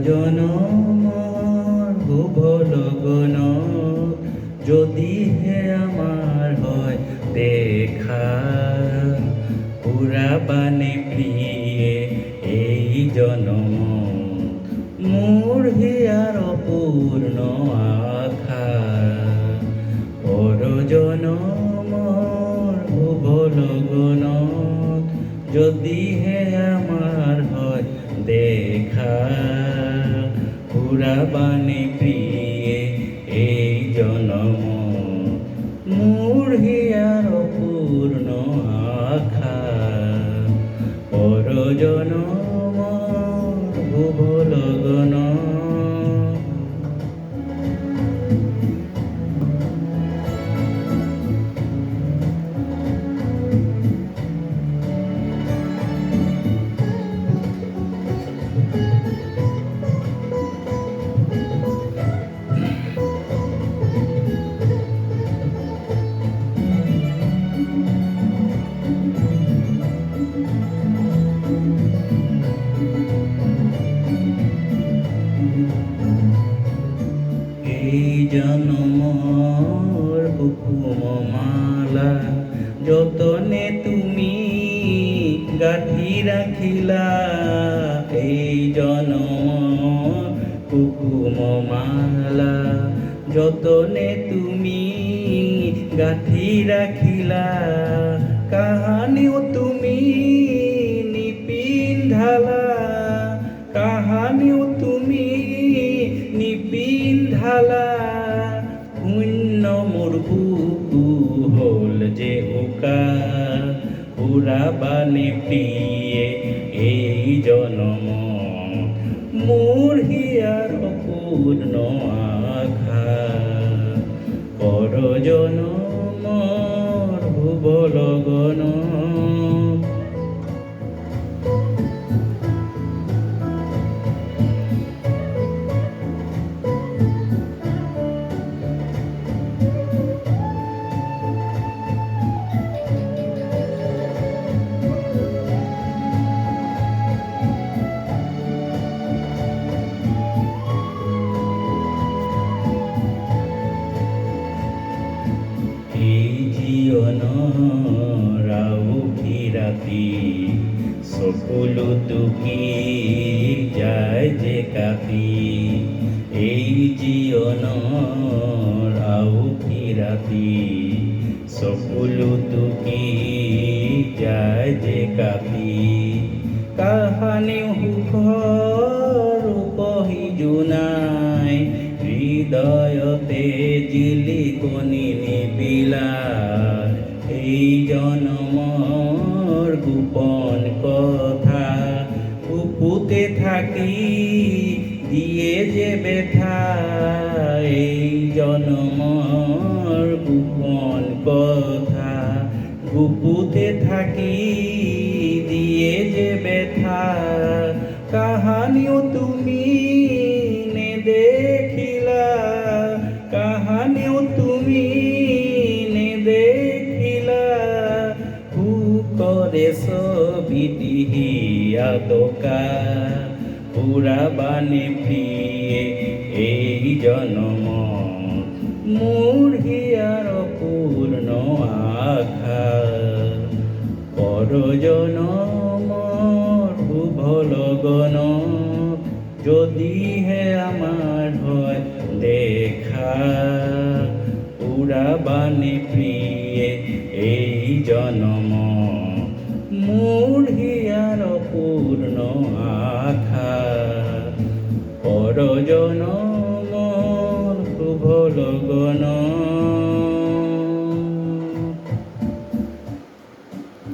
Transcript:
জনমৰ শুভ লগন যদি হে আমাৰ হয় দেখা পুৰাবানে প্ৰিয়ে এই জনম মোৰ হিয়াৰ অপূৰ্ণ আশা পৰজনমৰ শুভ লগন যদিহে আমাৰ হয় দেখা পুৰাবানে প্ৰিয়ে এই জনম মোৰ হিয়াৰ অপূৰ্ণ আশা পৰজনমৰ শুভ লগন এই জনমৰ কুকুম মালা যতনে তুমি গাঁঠি ৰাখিলা এই জনমৰ কুকুম মালা যতনে তুমি গাঁঠি ৰাখিলা কাহানিও তুমি নিপিন্ধালা কাহানিও তুমি নিপিন্ধালা শূন্য মোৰ বুকু হ'ল যে উকা পুৰাবানে প্ৰিয়ে এই জনম মোৰ হিয়াৰ অপূৰ্ণ আশা পৰজনমৰ শুভ লগন ৰাউঠি ৰাতি চকুলো টুকি যায় যে কাপি এই জীৱনৰ ৰাউঠি ৰাতি চকুলো টুকি যায় যে কাপি কাহানিও সুখৰ ৰূপহী জোনাই হৃদয়তে জিলিকনি নিবিলায় এই জনমৰ গোপন কথা বুকুতে থাকি দিয়ে যে ব্যথা এই জনমৰ গোপন কথা বুকুতে থাকি দিয়ে যে ব্যথা কাহানিও তুমি নেদেখিলা কাহানিও তুমি নেদেখিলা সুকৰে ছবিটি হিয়াদকা পুৰাবানে প্ৰিয়ে এই জনম মোৰ হিয়াৰ অপূৰ্ণ আশা পৰজনমৰ শুভ লগন যদিহে আমাৰ হয় দেখা পুৰাবানে প্ৰিয়ে এই জনম